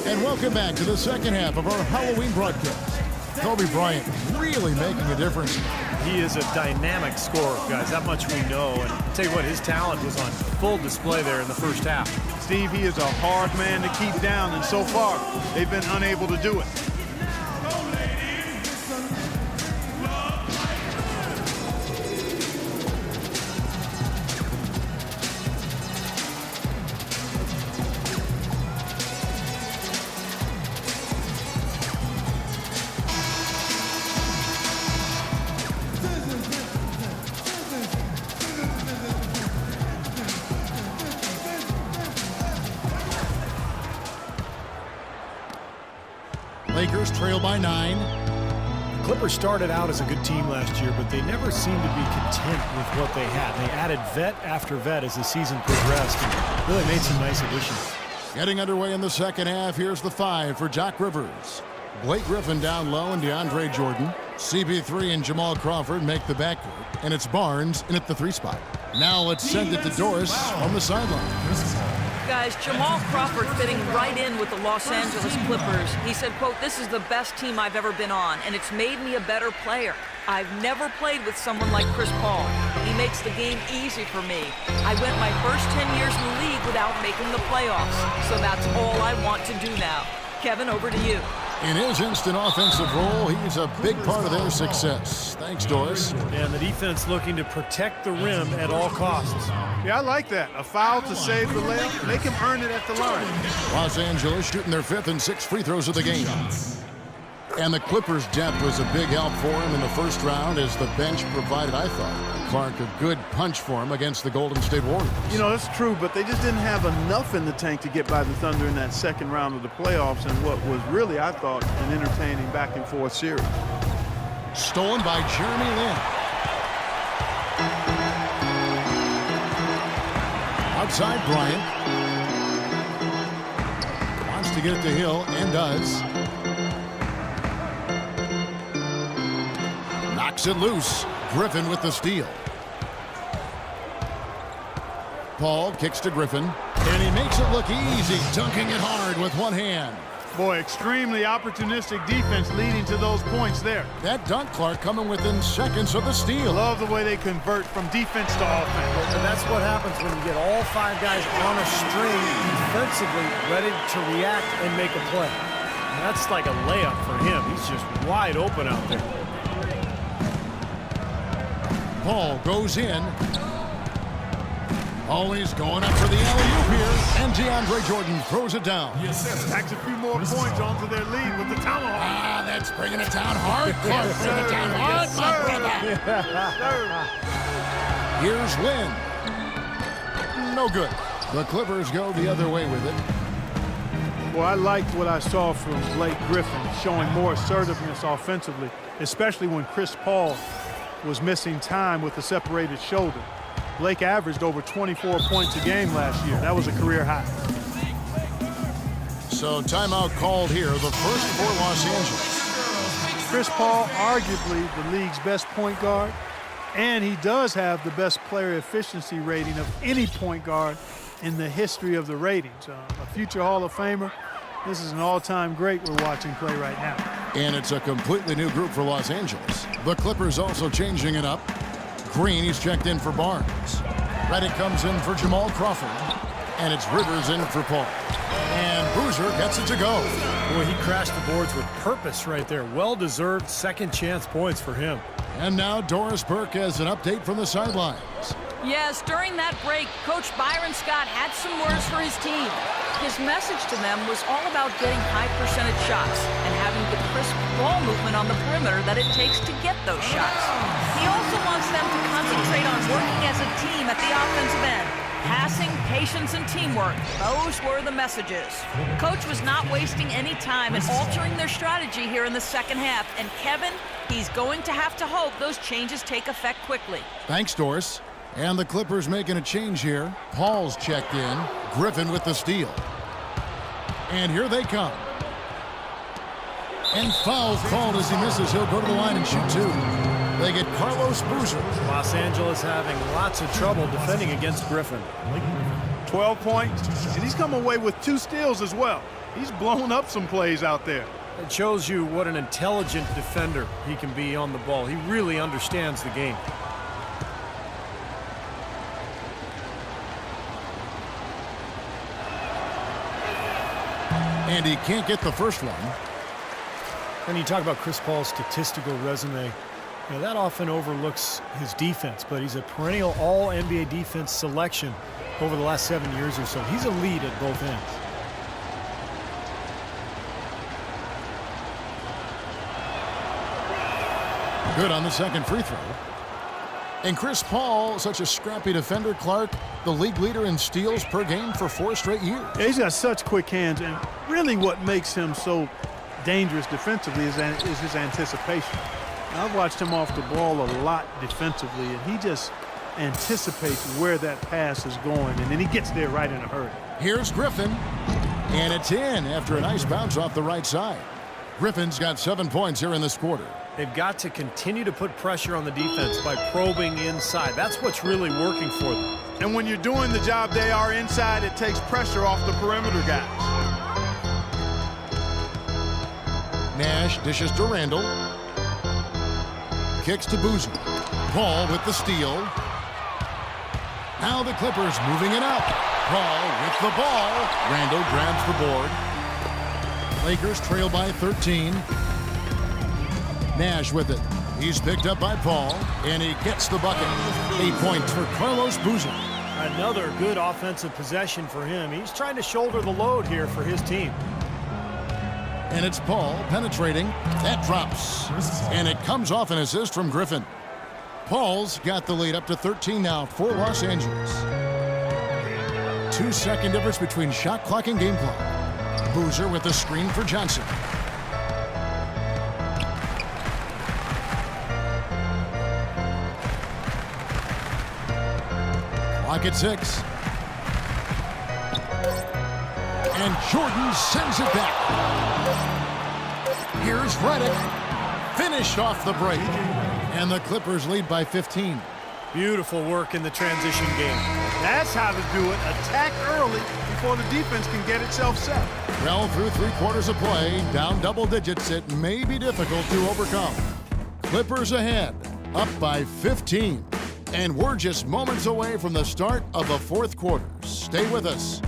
And welcome back to the second half of our Halloween broadcast. Kobe Bryant really making a difference. He is a dynamic scorer, guys. That much we know. And I'll tell you what, his talent was on full display there in the first half. Steve, he is a hard man to keep down, and so far, they've been unable to do it. Lakers trail by 9. The Clippers started out as a good team last year, but they never seemed to be content with what they had. They added vet after vet as the season progressed and really made some nice additions. Getting underway in the second half, here's the 5 for Doc Rivers. Blake Griffin down low and DeAndre Jordan. CP3 and Jamal Crawford make the backcourt, and it's Barnes in at the 3 spot. Now let's send it to Doris on the sideline. Guys, Jamal Crawford fitting right in with the Los Angeles Clippers. He said, quote, "This is the best team I've ever been on, and it's made me a better player. I've never played with someone like Chris Paul. He makes the game easy for me. I went my first 10 years in the league without making the playoffs, so that's all I want to do now." Kevin, over to you. In his instant offensive role, he's a big part of their success. Thanks, Doris. And the defense looking to protect the rim at all costs. Yeah, I like that. A foul to save the layup. Make him earn it at the line. Los Angeles shooting their 5th and 6th free throws of the game. And the Clippers' depth was a big help for him in the first round as the bench provided, I thought, Clark, a good punch for him against the Golden State Warriors. You know, that's true, but they just didn't have enough in the tank to get by the Thunder in that second round of the playoffs and what was really, I thought, an entertaining back-and-forth series. Stolen by Jeremy Lin. Outside Bryant. Wants to get it to Hill and does. Knocks it loose. Griffin with the steal. Paul kicks to Griffin, and he makes it look easy, dunking it hard with one hand. Boy, extremely opportunistic defense leading to those points there. That dunk, Clark, coming within seconds of the steal. Love the way they convert from defense to offense. And that's what happens when you get all 5 guys on a string defensively ready to react and make a play. And that's like a layup for him. He's just wide open out there. Paul goes in. Always going up for the alley-oop here. And DeAndre Jordan throws it down. Stacks a few more points onto their lead with the tomahawk. Ah, that's bringing it down hard. Clark, bring it down hard, my brother. Here's Lin. No good. The Clippers go the other way with it. Well, I liked what I saw from Blake Griffin, showing more assertiveness offensively, especially when Chris Paul was missing time with the separated shoulder. Blake averaged over 24 points a game last year. That was a career high. So timeout called here, the first for Los Angeles. Chris Paul, arguably the league's best point guard, and he does have the best player efficiency rating of any point guard in the history of the ratings. A future Hall of Famer. This is an all-time great we're watching play right now. And it's a completely new group for Los Angeles. The Clippers also changing it up. Green, he's checked in for Barnes. Reddick comes in for Jamal Crawford. And it's Rivers in for Paul. And Boozer gets it to go. Boy, he crashed the boards with purpose right there. Well-deserved second chance points for him. And now Doris Burke has an update from the sidelines. Yes, during that break, Coach Byron Scott had some words for his team. His message to them was all about getting high percentage shots and having the crisp ball movement on the perimeter that it takes to get those shots. He also wants them to concentrate on working as a team at the offensive end. Passing, patience, and teamwork. Those were the messages. Coach was not wasting any time in altering their strategy here in the second half. And Kevin, he's going to have to hope those changes take effect quickly. Thanks, Doris. And the Clippers making a change here. Paul's checked in. Griffin with the steal. And here they come. And foul called as he misses. He'll go to the line and shoot 2. They get Carlos Boozer. Los Angeles having lots of trouble defending against Griffin. 12 points, and he's come away with 2 steals as well. He's blown up some plays out there. It shows you what an intelligent defender he can be on the ball. He really understands the game. And he can't get the first one. And you talk about Chris Paul's statistical resume. You know, that often overlooks his defense, but he's a perennial all-NBA defense selection over the last 7 years or so. He's a lead at both ends. Good on the second free throw. And Chris Paul, such a scrappy defender, Clark, the league leader in steals per game for 4 straight years. Yeah, he's got such quick hands, and really what makes him so dangerous defensively is his anticipation. I've watched him off the ball a lot defensively, and he just anticipates where that pass is going, and then he gets there right in a hurry. Here's Griffin, and it's in after a nice bounce off the right side. Griffin's got 7 points here in this quarter. They've got to continue to put pressure on the defense by probing inside. That's what's really working for them. And when you're doing the job they are inside, it takes pressure off the perimeter guys. Nash dishes to Randall. Kicks to Boozer. Paul with the steal. Now the Clippers moving it up. Paul with the ball. Randall grabs the board. Lakers trail by 13. Nash with it. He's picked up by Paul, and he gets the bucket. 8 points for Carlos Boozer. Another good offensive possession for him. He's trying to shoulder the load here for his team. And it's Paul penetrating. That drops. And it comes off an assist from Griffin. Paul's got the lead up to 13 now for Los Angeles. 2-second difference between shot clock and game clock. Boozer with the screen for Johnson. Clock at 6. And Jordan sends it back. Here's Redick. Finished off the break. And the Clippers lead by 15. Beautiful work in the transition game. That's how to do it. Attack early before the defense can get itself set. Well, through 3 quarters of play, down double digits, it may be difficult to overcome. Clippers ahead, up by 15. And we're just moments away from the start of the 4th quarter. Stay with us.